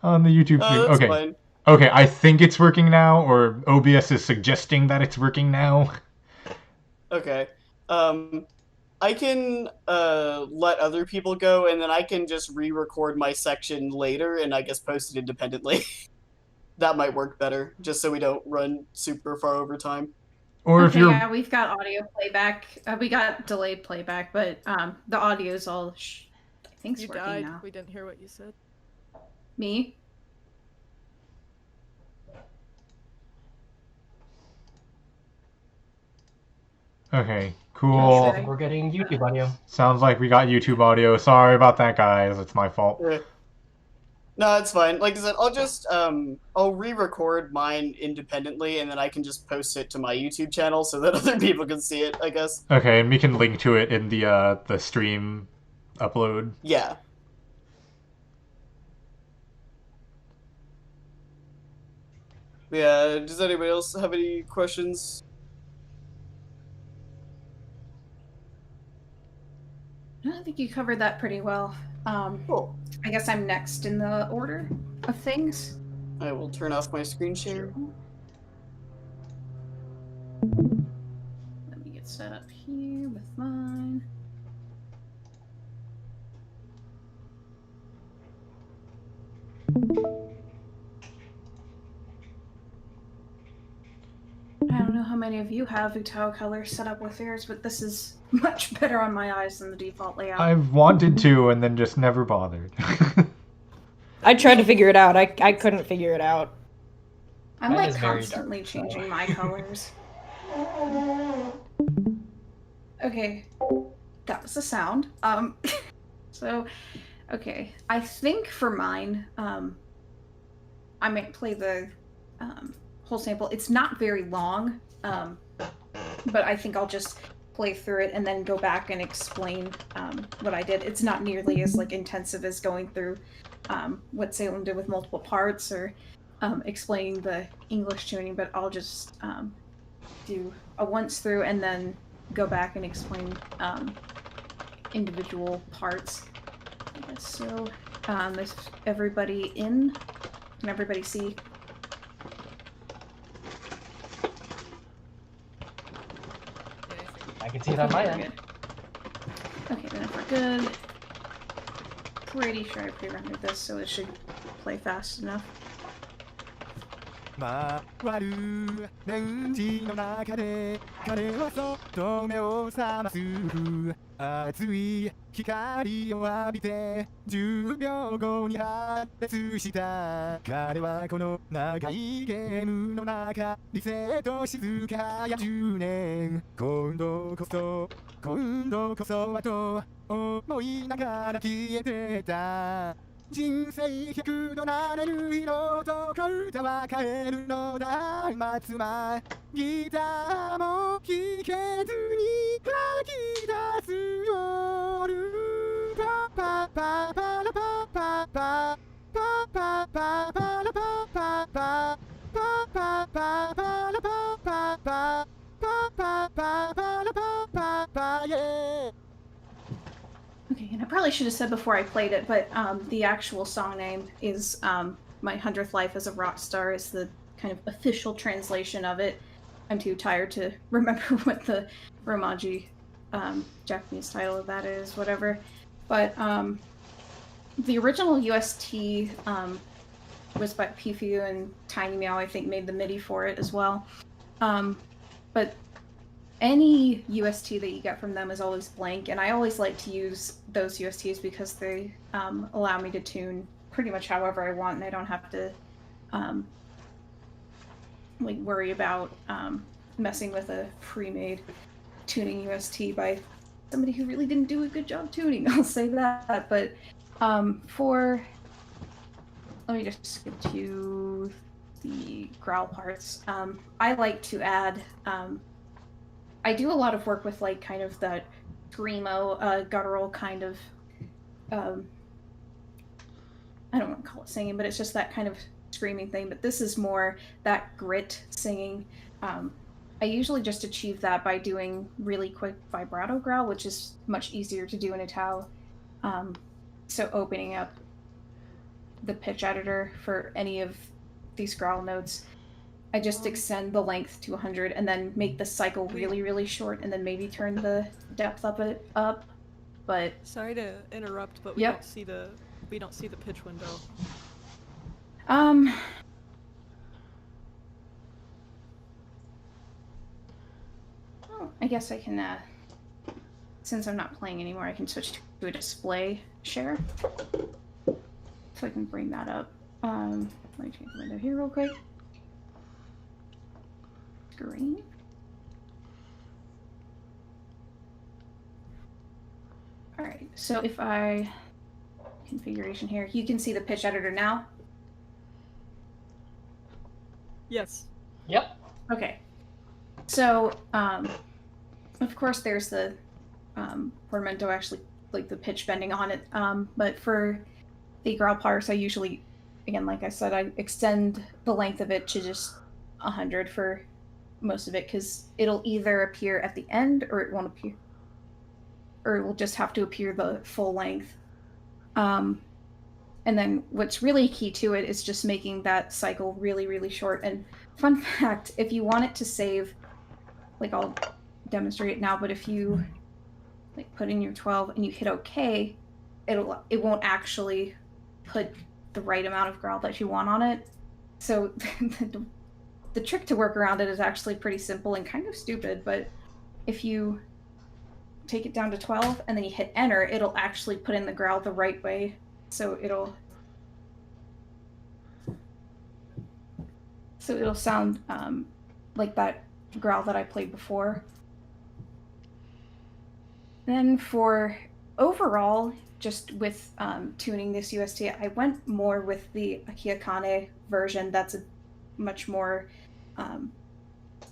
on the YouTube stream. That's Okay. fine. Okay, I think it's working now, or OBS is suggesting that it's working now. Okay. Um, I can let other people go, and then I can just re-record my section later, and I guess post it independently. That might work better, just so we don't run super far over time. Or if Okay, you're yeah, we've got audio playback. We got delayed playback, but the audio's all I think it's You working died. now. We didn't hear what you said. Me? okay, Not cool. sure. We're getting YouTube audio. Sounds like we got YouTube audio. Sorry about that, guys. It's my fault. No, it's fine. Like I said, I'll just I'll re-record mine independently, and then I can just post it to my YouTube channel so that other people can see it, I guess. Okay, and we can link to it in the stream upload. Yeah. Yeah, does anybody else have any questions? I think you covered that pretty well. Cool. I guess I'm next in the order of things. I will turn off my screen share. Let me get set up here with mine. I don't know how many of you have UTAU colors set up with theirs, but this is much better on my eyes than the default layout. I've wanted to and then just never bothered. I tried to figure it out. I couldn't figure it out. I'm Mine like is very constantly dark, changing my colors. Okay, that was the sound. So, okay, I think for mine, I might play the whole sample. It's not very long, but I think I'll just play through it and then go back and explain what I did. It's not nearly as like intensive as going through what Salem did with multiple parts or explaining the English tuning, but I'll just do a once through and then go back and explain individual parts. So, is everybody in? Can everybody see? I can see it on my We're end. good. Okay, then if we're good, pretty sure I pre-rendered this, so it should play fast enough. 回るレンジの中で彼はそっと目を覚ます熱い光を浴びて10秒後に発熱した彼はこの長いゲームの中理性と静かや10年今度こそはと思いながら消えてた人生100度なれる色と歌は変えるのだ松間ギターも弾けずに書き出す夜パパパパラパパパパパパパラパパパパパパパラパパパパパパパラパパパ yeah Okay, and I probably should have said before I played it, but the actual song name is My 100th Life as a Rock Star is the kind of official translation of it. I'm too tired to remember what the Romaji Japanese title of that is, whatever. But the original UST was by Pifu, and Tiny Meow, I think, made the MIDI for it as well. But any UST that you get from them is always blank, and I always like to use those USTs because they allow me to tune pretty much however I want, and I don't have to like worry about messing with a pre-made tuning UST by somebody who really didn't do a good job tuning. I'll say that. But for let me just get to the growl parts. I like to add. I do a lot of work with like kind of that screamo, guttural kind of. I don't want to call it singing, but it's just that kind of screaming thing. But this is more that grit singing. I usually just achieve that by doing really quick vibrato growl, which is much easier to do in a UTAU. So opening up the pitch editor for any of these growl notes, I just extend the length to 100 and then make the cycle really, really short, and then maybe turn the depth up. But sorry to interrupt, but we Yep. don't see the pitch window. Well, I guess I can, since I'm not playing anymore, I can switch to a display share. So I can bring that up. Let me change the window here real quick. Screen. Alright, so if I configuration here, you can see the pitch editor now. Yes. Yep. Okay. So, of course, there's the portamento, actually, like the pitch bending on it. But for the growl parse, I usually, again, like I said, I extend the length of it to just 100 for most of it, because it'll either appear at the end or it won't appear, or it will just have to appear the full length. And then what's really key to it is just making that cycle really, really short. And fun fact, if you want it to save, like I'll demonstrate it now, but if you like put in your 12 and you hit OK, it won't actually put the right amount of growl that you want on it. So the trick to work around it is actually pretty simple and kind of stupid, but if you take it down to 12 and then you hit enter, it'll actually put in the growl the right way. So it'll sound like that growl that I played before. Then for overall, just with tuning this UST, I went more with the Akiakane version. That's a much more, I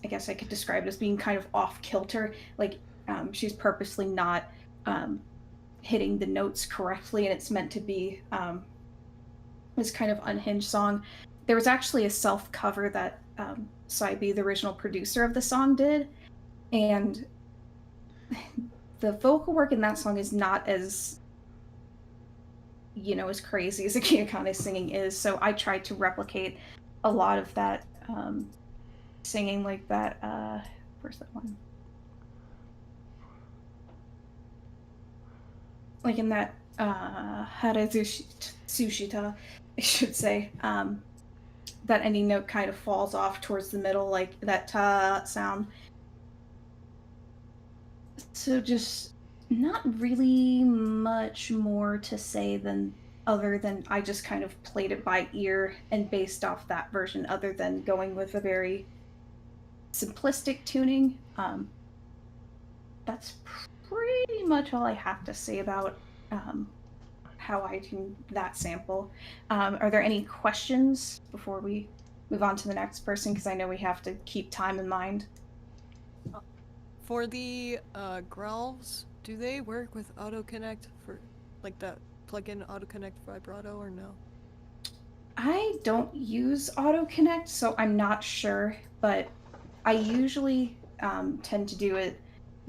guess I could describe it as being kind of off kilter. Like she's purposely not hitting the notes correctly, and it's meant to be this kind of unhinged song. There was actually a self-cover that Saibi, the original producer of the song, did, and the vocal work in that song is not as, as crazy as Akiyakane's singing is, so I tried to replicate a lot of that singing, like that, where's that one? Like in that Hare Tsushita, I should say, that any note kind of falls off towards the middle, like that ta sound. So just not really much more to say other than I just kind of played it by ear and based off that version, other than going with a very simplistic tuning. That's pretty much all I have to say about how I tune that sample. Are there any questions before we move on to the next person? Because I know we have to keep time in mind. For the growls, do they work with AutoConnect for like that plugin AutoConnect vibrato or no? I don't use AutoConnect, so I'm not sure, but I usually tend to do it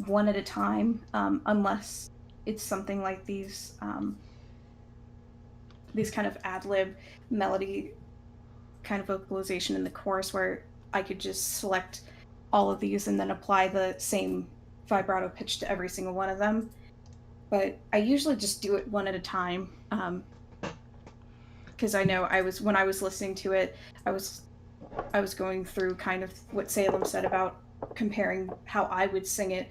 one at a time, unless it's something like these kind of ad-lib melody kind of vocalization in the chorus, where I could just select all of these and then apply the same vibrato pitch to every single one of them. But I usually just do it one at a time, because I know when I was listening to it, I was going through kind of what Salem said about comparing how I would sing it,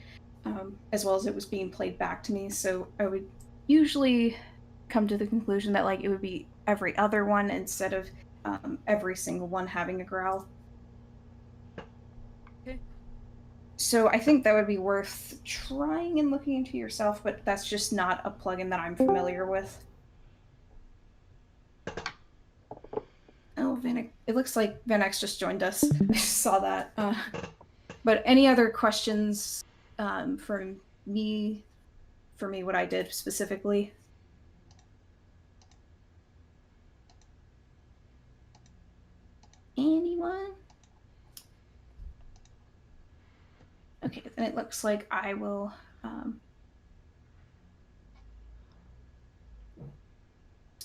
as well as it was being played back to me. So I would usually come to the conclusion that like it would be every other one instead of every single one having a growl. Okay. So I think that would be worth trying and looking into yourself, but that's just not a plugin that I'm familiar with. Oh, it looks like Van X just joined us. I just saw that. But any other questions for me, what I did specifically? Anyone? Okay, then it looks like I will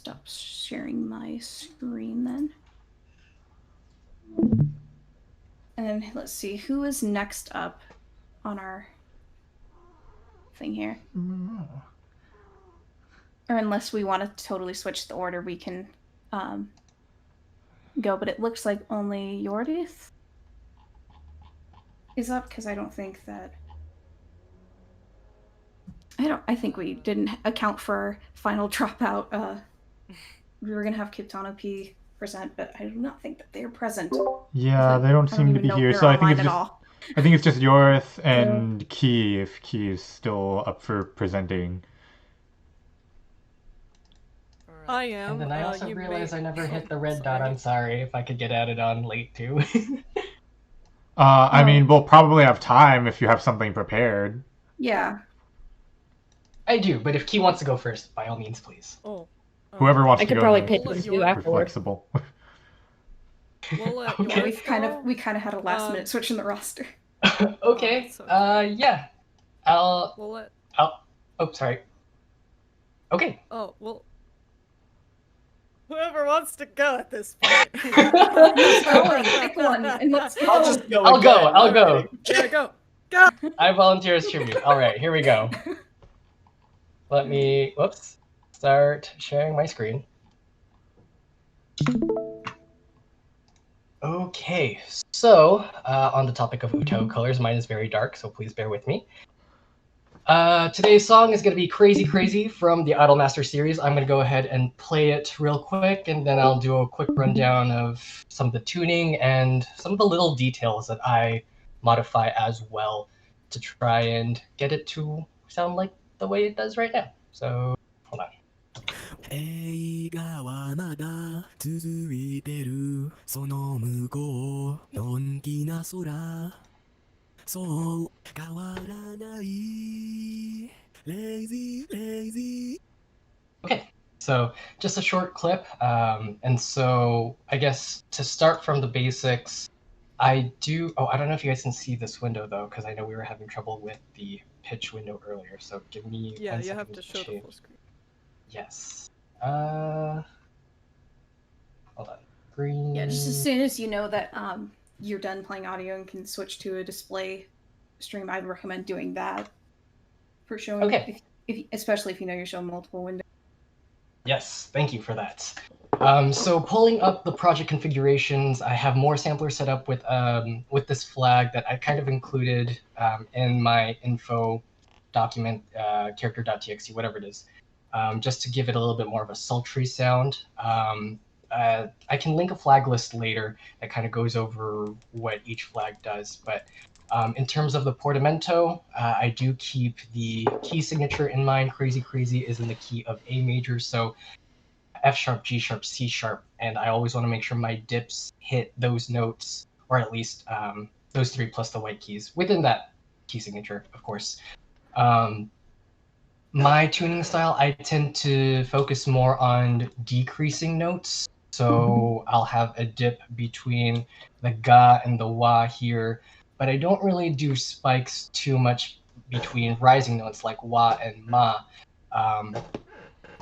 stop sharing my screen then. And then let's see, who is next up on our thing here? Or unless we want to totally switch the order, we can go. But it looks like only Yordith is up, because I don't think that... I think we didn't account for final dropout. We were gonna have Kitana P present, but I do not think that they are present. Yeah, they don't seem to be here, so I think it's just Yorith and Key, if Key is still up for presenting. I am. And then I also realized I never hit the red dot. I'm sorry if I could get added on late too. I mean, we'll probably have time if you have something prepared. Yeah. I do, but if Key wants to go first, by all means, please. Oh. Whoever wants I to could go probably next. pick We'll one let too York- We're afterwards. flexible. We'll let Okay. York We kind of had a last minute switch in the roster. Okay. it's okay. Yeah. We'll let. Oh, sorry. Okay. Oh, well. Whoever wants to go at this point. Pick one, and let's go. I'll just go. I'll go. again. I'll go. Yeah, go. Go. I volunteer as tribute. All right, here we go. Let me, whoops, start sharing my screen. Okay, so on the topic of UTAU colors, mine is very dark, so please bear with me. Today's song is going to be Crazy Crazy from the Idolmaster series. I'm going to go ahead and play it real quick, and then I'll do a quick rundown of some of the tuning and some of the little details that I modify as well to try and get it to sound like the way it does right now. So, hold on. 映画はまだ続いてるその向こうのんきな空そう変わらない Lazy lazy Okay, so just a short clip. And so I guess to start from the basics, I don't know if you guys can see this window though, because I know we were having trouble with the pitch window earlier. So give me Yeah, one you second have to show the full screen. Yes. Hold on. Green. Yeah, just as soon as you know that you're done playing audio and can switch to a display stream, I'd recommend doing that for showing. Okay. Especially if you know you're showing multiple windows. Yes, thank you for that. So pulling up the project configurations, I have more samplers set up with this flag that I kind of included in my info document, character.txt, whatever it is, just to give it a little bit more of a sultry sound. I can link a flag list later that kind of goes over what each flag does, but in terms of the portamento, I do keep the key signature in mind. Crazy Crazy is in the key of A major, so F sharp, G sharp, C sharp, and I always want to make sure my dips hit those notes, or at least those three plus the white keys within that key signature, of course. My tuning style, I tend to focus more on decreasing notes. So I'll have a dip between the ga and the wa here, but I don't really do spikes too much between rising notes like wa and ma.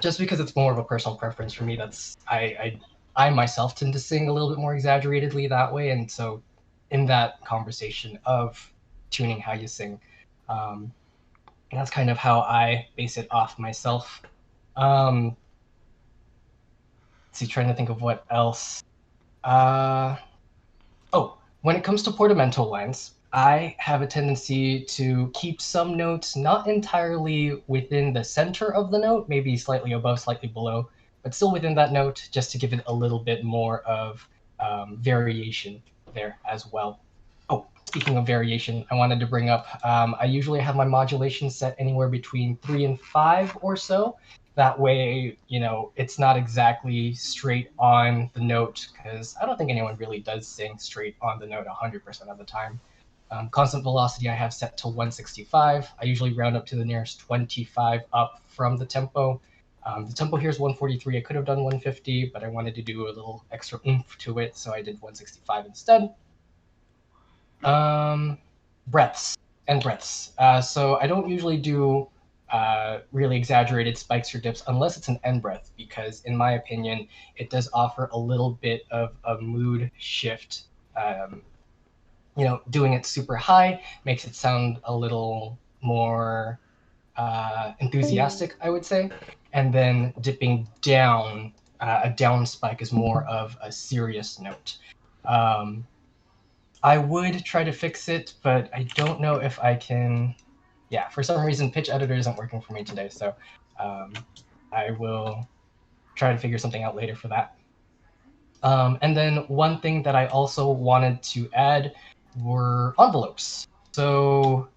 Just because it's more of a personal preference for me. That's I myself tend to sing a little bit more exaggeratedly that way, and so in that conversation of tuning how you sing, that's kind of how I base it off myself. Let's see, trying to think of what else. When it comes to portamento lines, I have a tendency to keep some notes not entirely within the center of the note, maybe slightly above, slightly below, but still within that note, just to give it a little bit more of variation there as well. Oh, speaking of variation, I wanted to bring up, I usually have my modulation set anywhere between 3 and 5 or so. That way, you know, it's not exactly straight on the note, because I don't think anyone really does sing straight on the note 100% of the time. Constant velocity I have set to 165. I usually round up to the nearest 25 up from the tempo. The tempo here is 143. I could have done 150, but I wanted to do a little extra oomph to it, so I did 165 instead. Breaths. So I don't usually do really exaggerated spikes or dips unless it's an end breath, because in my opinion, it does offer a little bit of a mood shift. Doing it super high makes it sound a little more enthusiastic, I would say. And then dipping down, a down spike is more of a serious note. I would try to fix it, but I don't know if I can. Yeah, for some reason, pitch editor isn't working for me today, so I will try to figure something out later for that. And then one thing that I also wanted to add were envelopes. So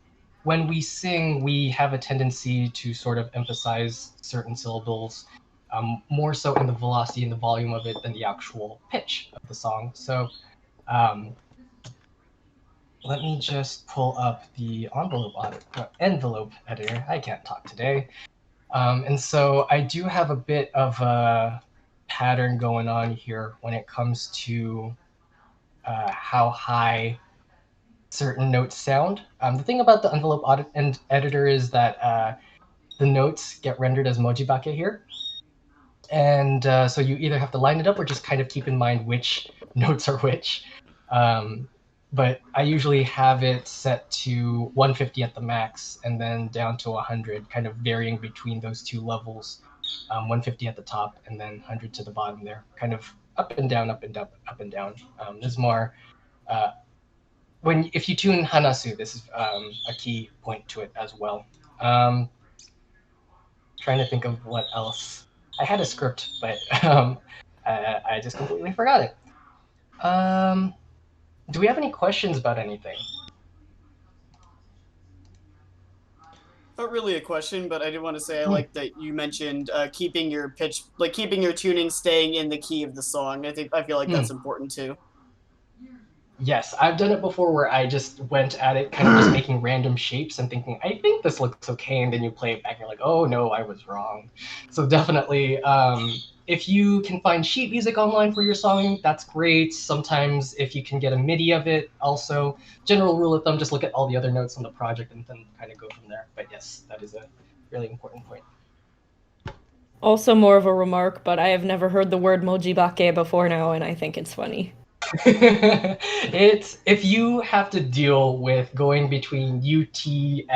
when we sing, we have a tendency to sort of emphasize certain syllables, more so in the velocity and the volume of it than the actual pitch of the song. So let me just pull up the envelope editor. I can't talk today. And so I do have a bit of a pattern going on here when it comes to how high certain notes sound. The thing about the envelope editor is that the notes get rendered as mojibake here. And so you either have to line it up or just kind of keep in mind which notes are which. But I usually have it set to 150 at the max and then down to 100, kind of varying between those two levels. 150 at the top and then 100 to the bottom there, kind of up and down, up and down, up and down. There's more. If you tune Hanasu, this is a key point to it as well. Trying to think of what else. I had a script, but I just completely forgot it. Do we have any questions about anything? Not really a question, but I did want to say I like that you mentioned keeping your pitch, like keeping your tuning staying in the key of the song. I feel like that's important too. Yes, I've done it before where I just went at it kind of just making random shapes and thinking, I think this looks okay, and then you play it back and you're like, oh no, I was wrong. So definitely, if you can find sheet music online for your song, that's great. Sometimes if you can get a MIDI of it, also. General rule of thumb, just look at all the other notes on the project and then kind of go from there. But yes, that is a really important point. Also more of a remark, but I have never heard the word mojibake before now, and I think it's funny. It's if you have to deal with going between UTF-8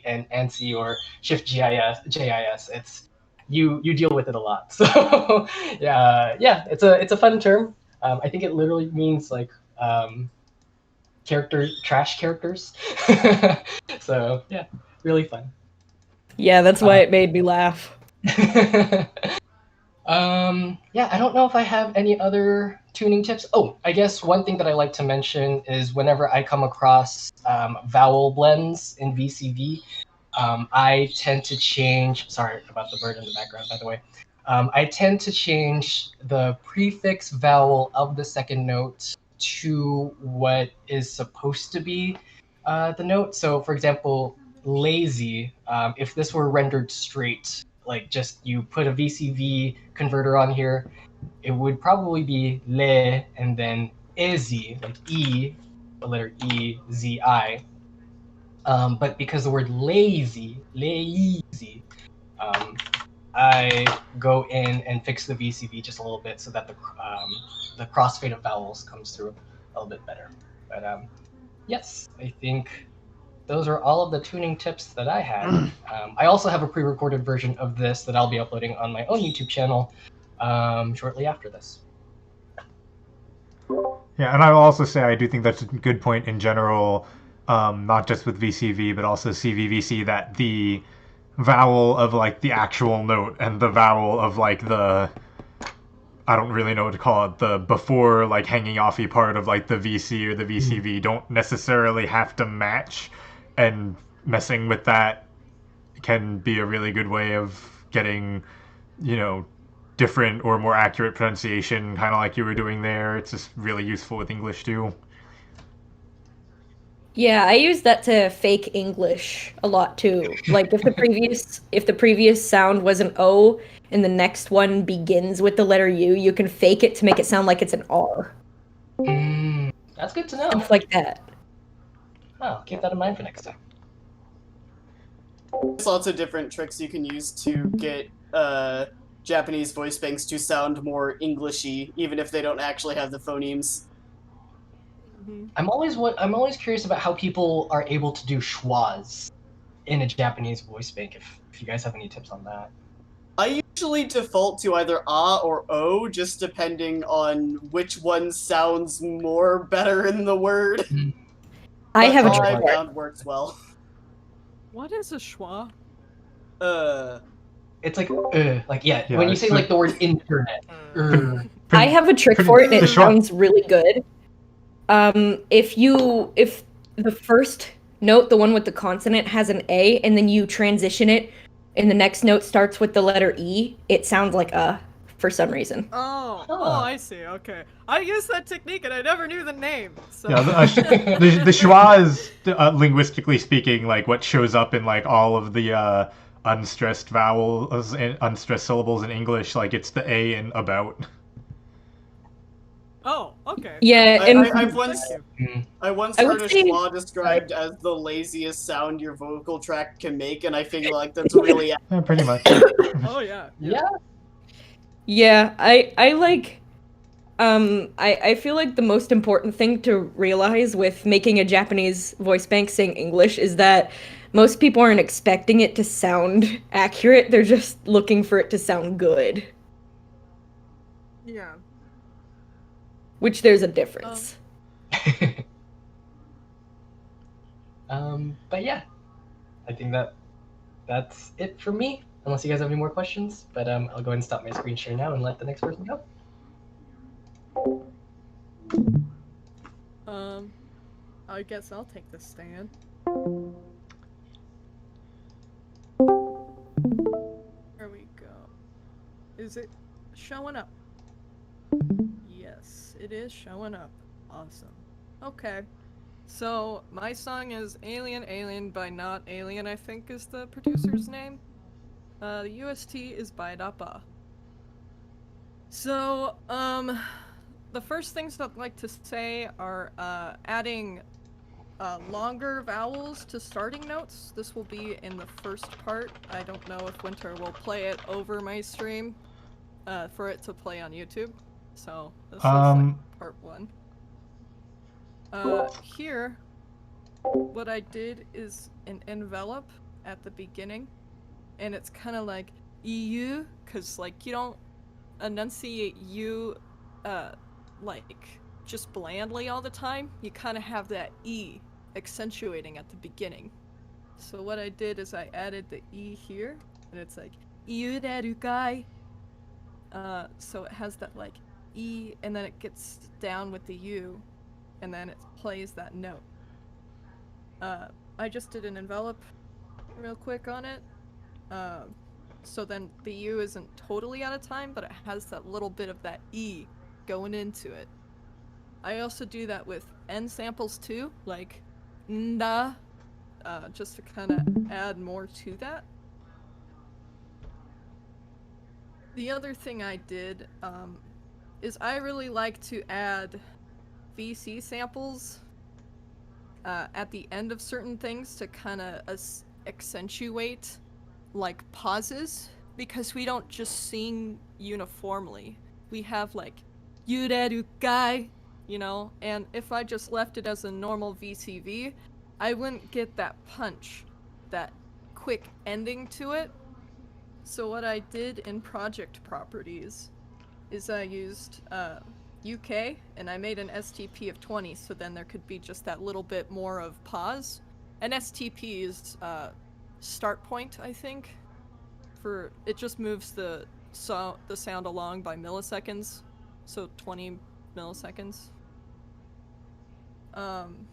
and ANSI or Shift JIS, it's you deal with it a lot. So yeah, it's a fun term. I think it literally means like trash characters. So yeah, really fun. Yeah, that's why it made me laugh. Yeah, I don't know if I have any other tuning tips. Oh, I guess one thing that I like to mention is whenever I come across vowel blends in VCV, I tend to change. Sorry about the bird in the background, by the way. I tend to change the prefix vowel of the second note to what is supposed to be the note. So, for example, lazy, if this were rendered straight, like just you put a VCV converter on here, it would probably be le and then ezi, like E, the letter E, Z-I. But because the word lazy, I go in and fix the VCV just a little bit so that the crossfade of vowels comes through a little bit better. But yes, I think those are all of the tuning tips that I had. I also have a pre-recorded version of this that I'll be uploading on my own YouTube channel shortly after this. Yeah, and I will also say I do think that's a good point in general, not just with VCV, but also CVVC, that the vowel of like the actual note and the vowel of like the, I don't really know what to call it, the before like hanging offy part of like the VC or the VCV don't necessarily have to match, and messing with that can be a really good way of getting, different or more accurate pronunciation, kind of like you were doing there. It's just really useful with English too. Yeah, I use that to fake English a lot too. Like if the previous sound was an O and the next one begins with the letter U, you can fake it to make it sound like it's an R. That's good to know. Stuff like that. Oh, I'll keep that in mind for next time. There's lots of different tricks you can use to get Japanese voice banks to sound more Englishy, even if they don't actually have the phonemes. I'm always curious about how people are able to do schwas in a Japanese voice bank. If you guys have any tips on that. I usually default to either ah or o, just depending on which one sounds more better in the word. I have a all trick I for it. found works well. What is a schwa? It's like yeah. Yeah, When you it's say like the word internet. I have a trick for it, and the it schwa- sounds really good. If the first note, the one with the consonant, has an A, and then you transition it, and the next note starts with the letter E, it sounds like for some reason. Oh, Huh. I see. Okay, I used that technique and I never knew the name. So. Yeah, the schwa is linguistically speaking like what shows up in like all of the unstressed vowels and unstressed syllables in English. Like it's the A in about. Oh, okay. Yeah, and I've once Thank you. I once I heard would a say- schwa described as the laziest sound your vocal tract can make, and I feel like that's really Yeah, pretty much. Oh yeah. Yeah. yeah, I like. I feel like the most important thing to realize with making a Japanese voice bank sing English is that most people aren't expecting it to sound accurate. They're just looking for it to sound good, Yeah. which there's a difference. But yeah, I think that's it for me. Unless you guys have any more questions, but I'll go ahead and stop my screen share now and let the next person go. I guess I'll take the stand. There we go. Is it showing up? Yes, it is showing up. Awesome. Okay. So, my song is Alien Alien by Not Alien, I think is the producer's name. The UST is by Dappa. So, the first things I'd like to say are adding longer vowels to starting notes. This will be in the first part. I don't know if Winter will play it over my stream for it to play on YouTube. So this is like part 1. Here, what I did is an envelope at the beginning, and it's kind of like EU, because like you don't enunciate U like just blandly all the time. You kind of have that E accentuating at the beginning. So what I did is I added the E here, and it's like EU derukai. So it has that like E, and then it gets down with the U, and then it plays that note. I just did an envelope real quick on it. So then the U isn't totally out of time, but it has that little bit of that E going into it. I also do that with N samples too, like nda, just to kind of add more to that. The other thing I did is I really like to add VC samples at the end of certain things to kind of accentuate like pauses, because we don't just sing uniformly. We have like yureru kai, you know, and if I just left it as a normal VCV, I wouldn't get that punch, that quick ending to it. So what I did in project properties is I used UK, and I made an STP of 20, so then there could be just that little bit more of pause. An STP is start point, I think. For it just moves the sound along by milliseconds, so 20 milliseconds. And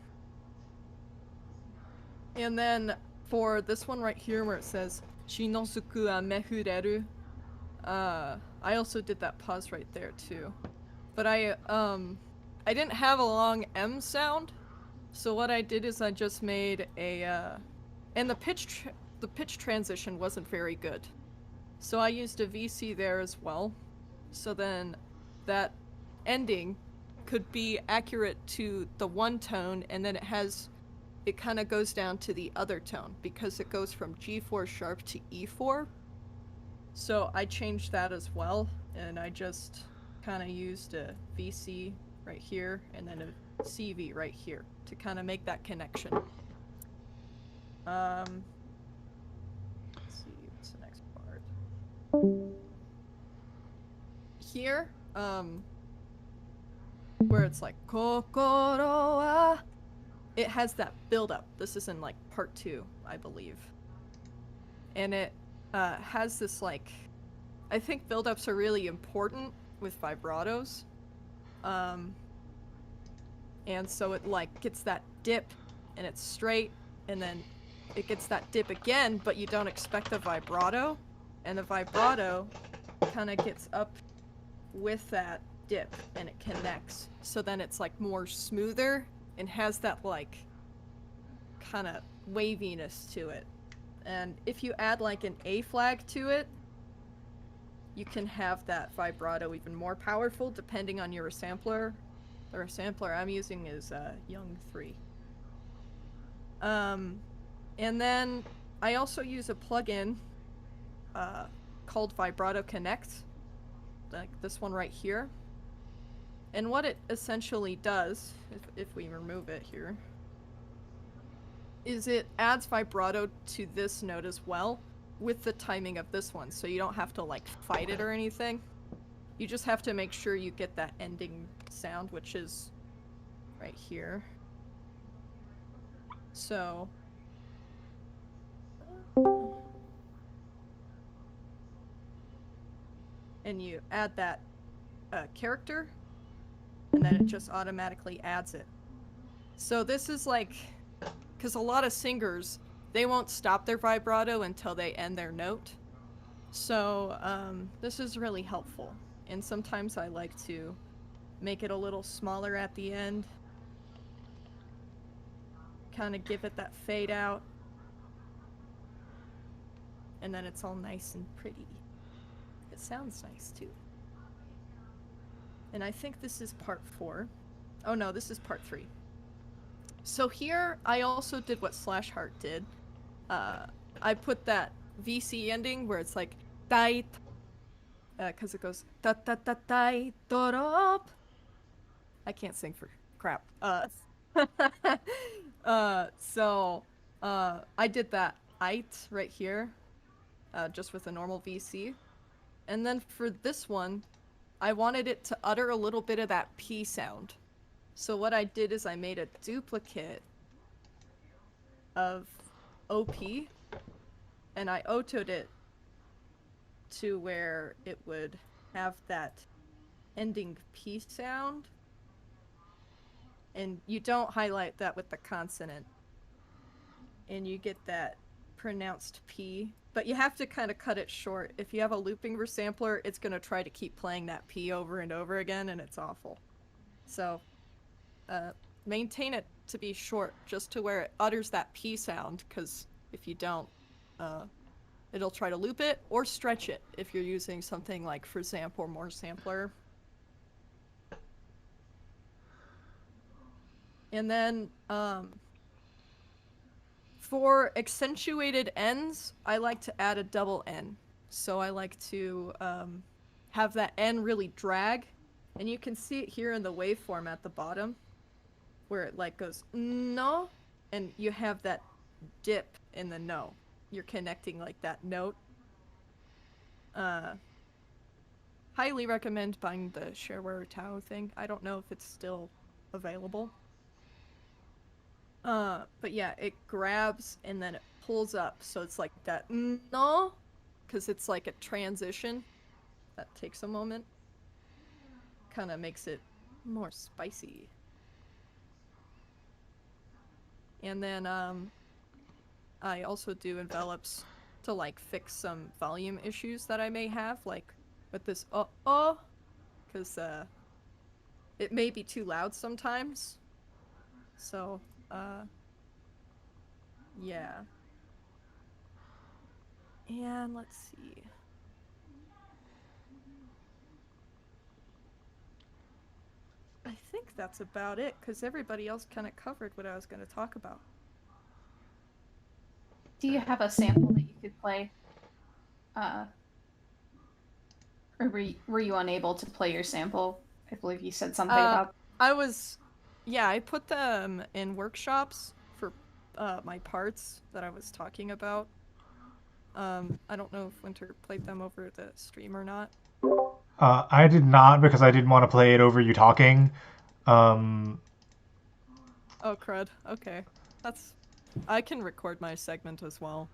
then for this one right here where it says Shinosuku wa mefureru, I also did that pause right there too. But I didn't have a long M sound, so what I did is I just made a and the pitch transition wasn't very good. So I used a VC there as well. So then that ending could be accurate to the one tone, and then it has it kind of goes down to the other tone because it goes from G4 sharp to E4. So I changed that as well, and I just kind of used a VC right here and then a CV right here to kind of make that connection. Let's see, what's the next part? Here, where it's like kokoro wa, it has that build up. This is in like part 2, I believe. And it has this like, I think build-ups are really important with vibratos. And so it like gets that dip and it's straight, and then it gets that dip again, but you don't expect the vibrato, and the vibrato kind of gets up with that dip and it connects. So then it's like more smoother and has that like kind of waviness to it. And if you add like an A flag to it, you can have that vibrato even more powerful depending on your sampler. The sampler I'm using is Young 3. And then I also use a plugin called Vibrato Connect, like this one right here. And what it essentially does, if we remove it here, is it adds vibrato to this note as well with the timing of this one, so you don't have to like fight it or anything. You just have to make sure you get that ending sound, which is right here. So and you add that character, and then it just automatically adds it. So this is like, because a lot of singers, they won't stop their vibrato until they end their note. So this is really helpful. And sometimes I like to make it a little smaller at the end. Kind of give it that fade out. And then it's all nice and pretty. It sounds nice too. And I think this is part 4. Oh no, this is part 3. So here, I also did what Slash Heart did. I put that VC ending where it's like, dai, because it goes, ta ta ta dai, dorop. I can't sing for crap. So I did that ite right here, just with a normal VC. And then for this one, I wanted it to utter a little bit of that P sound. So what I did is I made a duplicate of OP, and I autoed it to where it would have that ending P sound. And you don't highlight that with the consonant. And you get that pronounced P. But you have to kind of cut it short. If you have a looping resampler, it's going to try to keep playing that P over and over again, and it's awful. So maintain it to be short, just to where it utters that P sound, because if you don't, it'll try to loop it or stretch it if you're using something like Frizamp or More Sampler. And then for accentuated N's, I like to add a double N. So I like to have that N really drag. And you can see it here in the waveform at the bottom, where it like goes no, and you have that dip in the no. You're connecting like that note. Highly recommend buying the shareware UTAU thing. I don't know if it's still available. But yeah, it grabs and then it pulls up, so it's like that no, because it's like a transition that takes a moment. Kind of makes it more spicy. And then I also do envelopes to like fix some volume issues that I may have, like with this because it may be too loud sometimes. So yeah. And let's see. I think that's about it, because everybody else kind of covered what I was going to talk about. Do you have a sample that you could play? Or were you unable to play your sample? I believe you said something about. I put them in workshops for my parts that I was talking about. I don't know if Winter played them over the stream or not. I did not because I didn't want to play it over you talking. Oh, crud. Okay. I can record my segment as well.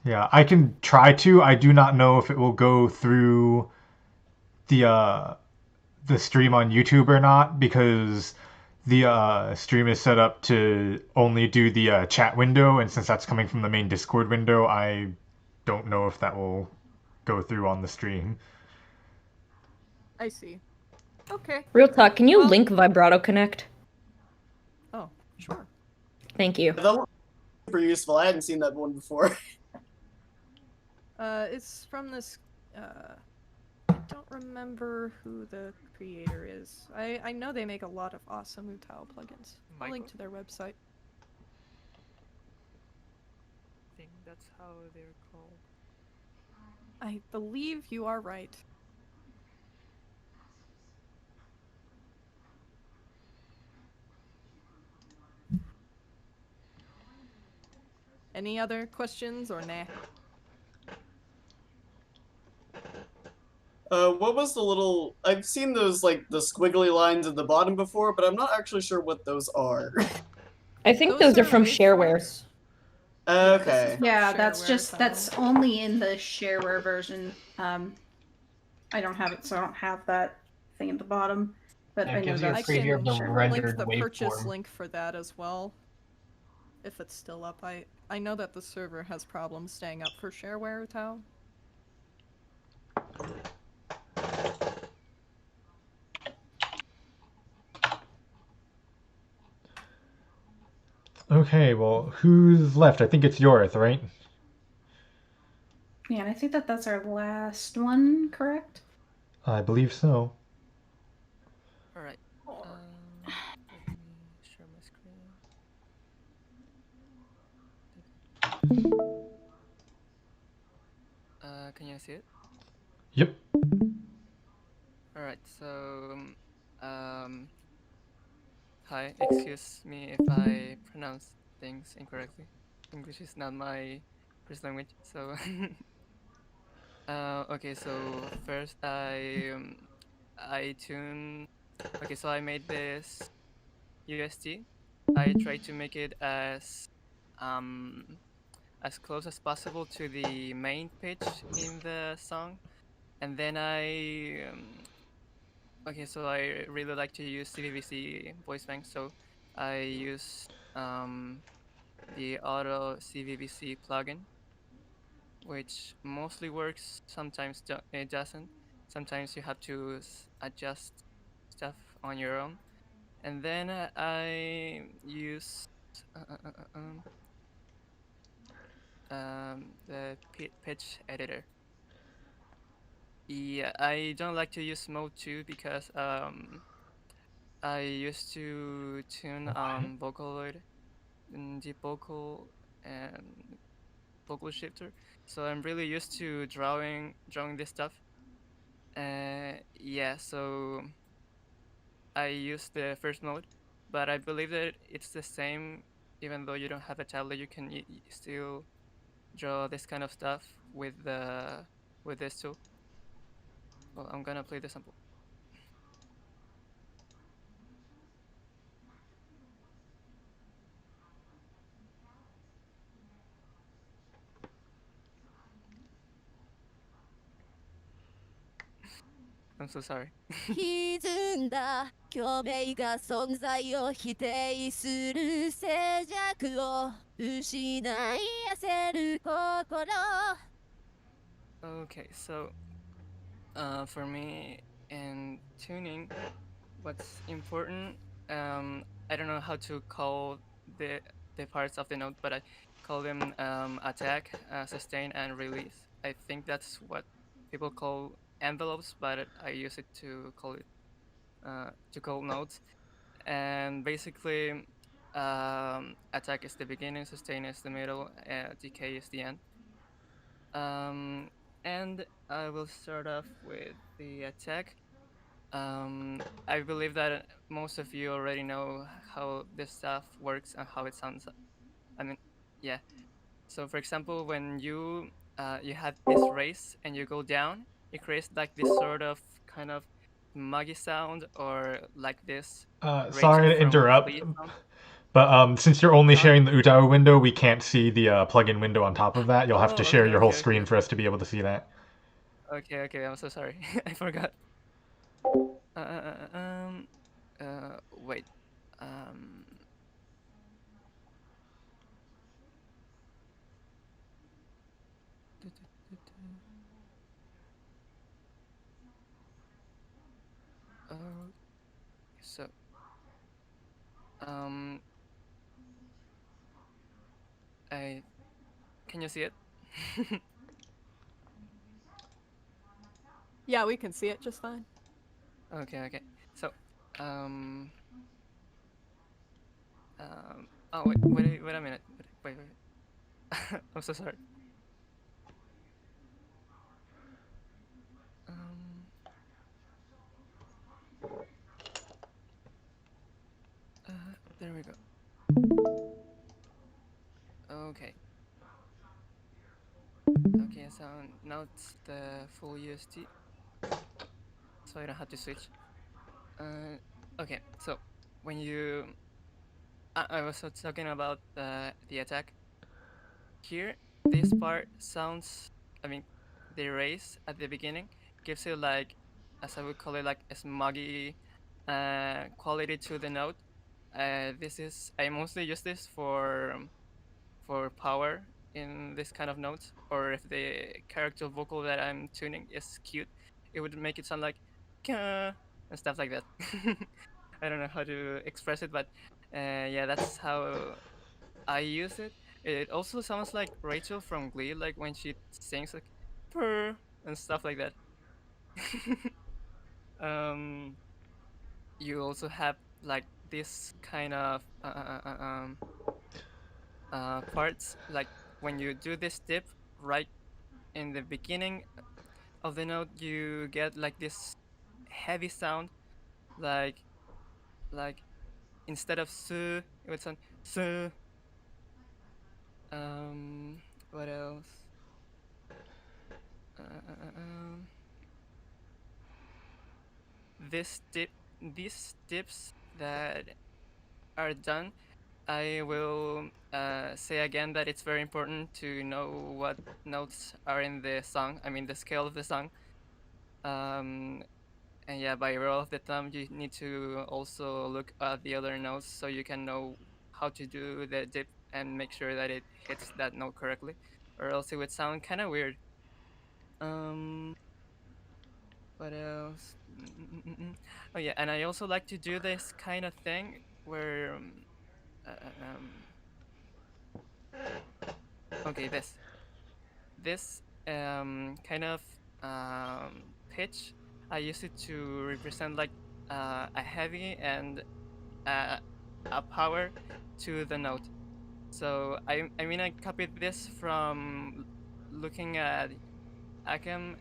Yeah, I can try to. I do not know if it will go through the stream on YouTube or not because the stream is set up to only do the chat window, and since that's coming from the main Discord window, I don't know if that will go through on the stream. I see. Okay. Real talk, can you link Vibrato Connect? Oh, sure. Thank you. That was super useful. I hadn't seen that one before. It's from this. I don't remember who the creator is. I know they make a lot of awesome UTAU plugins. I'll link to their website. I think that's how they're called. I believe you are right. Any other questions or nah? What was the little... I've seen those, like, the squiggly lines at the bottom before, but I'm not actually sure what those are. I think those are from shareware. Okay. Yeah, that's only in the shareware version. I don't have it, so I don't have that thing at the bottom. But I know that's preview of the rendered link the waveform. purchase link for that as well. If it's still up, I know that the server has problems staying up for shareware UTAU. Okay, well, who's left? I think it's yours, right? Yeah, and I think that's our last one, correct? I believe so. Alright. Let me share my screen. Can you see it? Yep. Alright, so hi, excuse me if I pronounce things incorrectly. English is not my first language, so okay, so first I tune. Okay, so I made this UST. I tried to make it as close as possible to the main pitch in the song, and then okay, so I really like to use CVVC voice bank, so I use the auto CVVC plugin, which mostly works. Sometimes it doesn't. Sometimes you have to adjust stuff on your own. And then I use the pitch editor. Yeah, I don't like to use mode 2 because I used to tune Vocaloid and Deep Vocal and Vocal Shifter, so I'm really used to drawing this stuff. Yeah, so I use the first mode, but I believe that it's the same. Even though you don't have a tablet, you can still draw this kind of stuff with this tool. Well, I'm gonna play the sample. I'm so sorry. 歪んだ共鳴が存在を否定する静寂を失い焦る心 Okay, so for me in tuning, what's important, I don't know how to call the parts of the note, but I call them attack, sustain, and release. I think that's what people call envelopes, but I use it to call notes. And basically, attack is the beginning, sustain is the middle, decay is the end. And I will start off with the attack. I believe that most of you already know how this stuff works and how it sounds. I mean, yeah. So for example, when you have this race and you go down, it creates like this sort of kind of muggy sound, or like this Rachel Sorry to from interrupt, Glee sound. but since you're only Huh? sharing the UTAU window, we can't see the plugin window on top of that. You'll have to Oh, share okay, your whole okay, okay, screen for us to be able to see that. okay. I'm so sorry. I forgot. Wait. Um. Uh, so, um, I can you see it? Yeah, we can see it just fine. Okay. So, um, oh wait a minute. Wait. I'm so sorry. Um, there we go. Okay. Okay, so now it's the full UST, so I don't have to switch. Okay, so when you, I was talking about the attack. Here, this part sounds, I mean, the raise at the beginning gives it like, as I would call it, like a smoggy quality to the note. I mostly use this for power in this kind of notes, or if the character vocal that I'm tuning is cute, it would make it sound like "Ka," and stuff like that. I don't know how to express it, but yeah, that's how I use it. It also sounds like Rachel from Glee, like when she sings like "purr" and stuff like that. um, you also have like this kind of parts, like when you do this dip right in the beginning of the note, you get like this heavy sound, like like instead of su, it would sound su. What else? Uh, uh, uh, um, this dip, these dips that are done, I will say again that it's very important to know what notes are in the song. I mean, the scale of the song. Um, and yeah, by rule of the thumb, you need to also look at the other notes so you can know how to do the dip and make sure that it hits that note correctly, or else it would sound kind of weird. Um, what else? Oh yeah, and I also like to do this kind of thing where, uh, uh, um, okay, this kind of pitch, I use it to represent like a heavy and uh, a power to the note. So I mean I copied this from looking at Akem,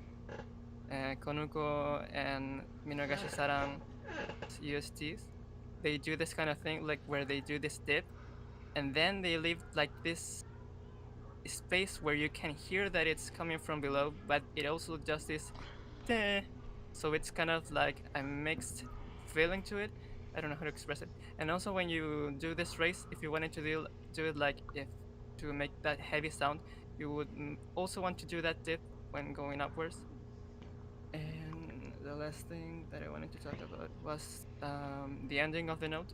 Konuko, and Minogashi Sarang USTs. They do this kind of thing, like where they do this dip, and then they leave like this space where you can hear that it's coming from below, but it also does this "teh." So it's kind of like a mixed feeling to it. I don't know how to express it. And also when you do this race, if you wanted to do it like if to make that heavy sound, you would also want to do that dip when going upwards. And the last thing that I wanted to talk about was the ending of the note,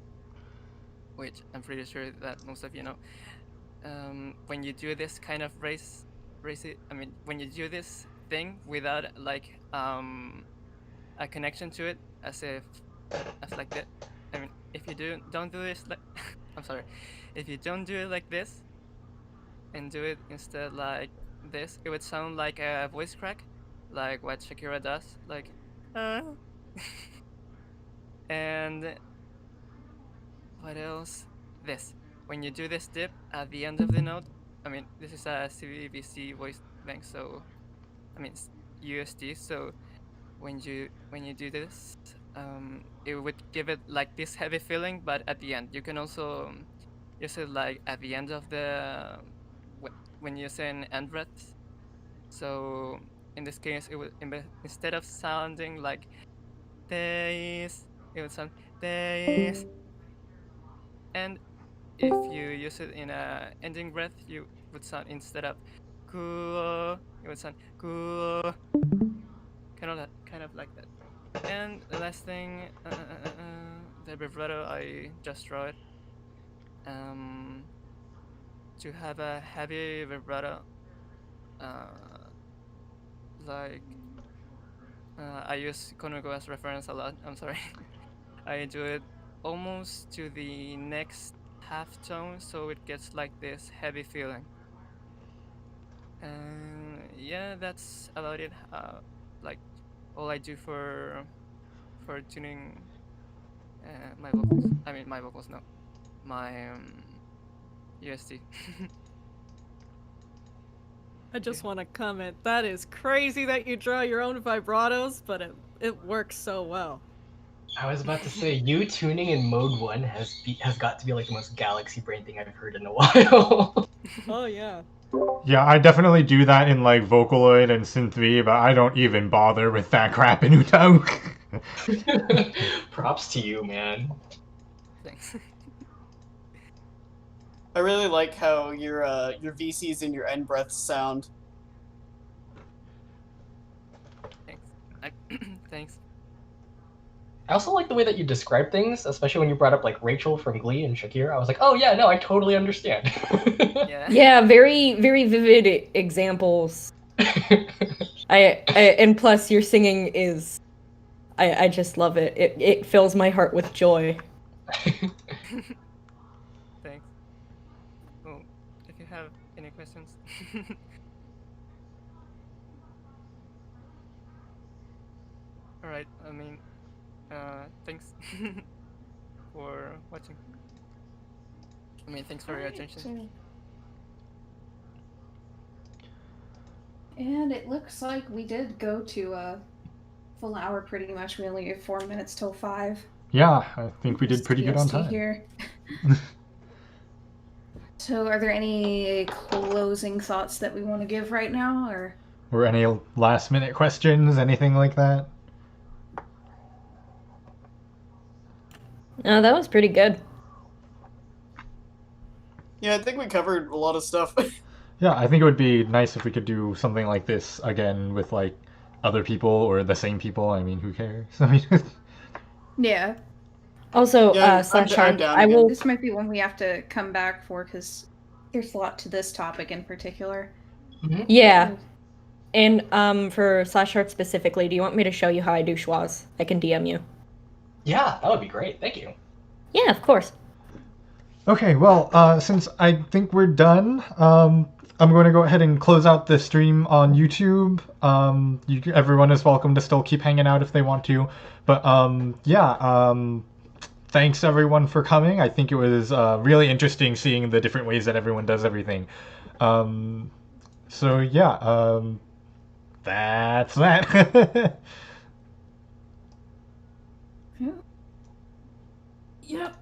which I'm pretty sure that most of you know. When you do this kind of race it, I mean, when you do this thing without like a connection to it, as like that. I mean, if you don't do this like, I'm sorry, if you don't do it like this and do it instead like this, it would sound like a voice crack, like what Shakira does, like, uh. And what else? this. When you do this dip at the end of the note, I mean, this is a CVVC voice bank, so I mean UST. So when you do this, it would give it like this heavy feeling, but at the end. You can also use it like at the end of the when you say an end breath. So in this case, it would instead of sounding like this, it would sound this. And if you use it in a ending breath, you would sound instead of cool, it would sound cool, kind of like that. And the last thing, the vibrato, I just draw it. To have a heavy vibrato, like I use Konogo as reference a lot. I'm sorry. I do it almost to the next half tone, so it gets like this heavy feeling. Yeah, that's about it. Like all I do for tuning my vocals. I mean, my vocals, no, my UST. I just want to comment. That is crazy that you draw your own vibratos, but it works so well. I was about to say, you tuning in mode 1 has got to be like the most galaxy brain thing I've heard in a while. Oh yeah. Yeah, I definitely do that in like Vocaloid and Synth V, but I don't even bother with that crap in UTAU. Props to you, man. Thanks. I really like how your VCs and your end breaths sound. Thanks. I also like the way that you describe things, especially when you brought up like Rachel from Glee and Shakira. I was like, oh yeah, no, I totally understand. Yeah. Yeah, very, very vivid examples. And plus your singing is, I just love it. It fills my heart with joy. Thanks. Well, if you have any questions. All right. I mean, thanks for watching. I mean, thanks for your attention. And it looks like we did go to a full hour pretty much. We only have 4 minutes till 5. Yeah, I think we did pretty good on PST time. Here. So are there any closing thoughts that we want to give right now, or any last minute questions, anything like that? No, that was pretty good. Yeah, I think we covered a lot of stuff. Yeah, I think it would be nice if we could do something like this again with like other people or the same people. I mean, who cares? I mean, Yeah. Also, Yeah, Slash I'm Sharp, down I again. will. This might be one we have to come back for because there's a lot to this topic in particular. Yeah. And for Slash Sharp specifically, do you want me to show you how I do schwas? I can DM you. Yeah, that would be great. Thank you. Yeah, of course. okay, well, since I think we're done, I'm going to go ahead and close out the stream on YouTube. Everyone is welcome to still keep hanging out if they want to. But yeah, thanks everyone for coming. I think it was really interesting seeing the different ways that everyone does everything. So yeah, that's that. Yep.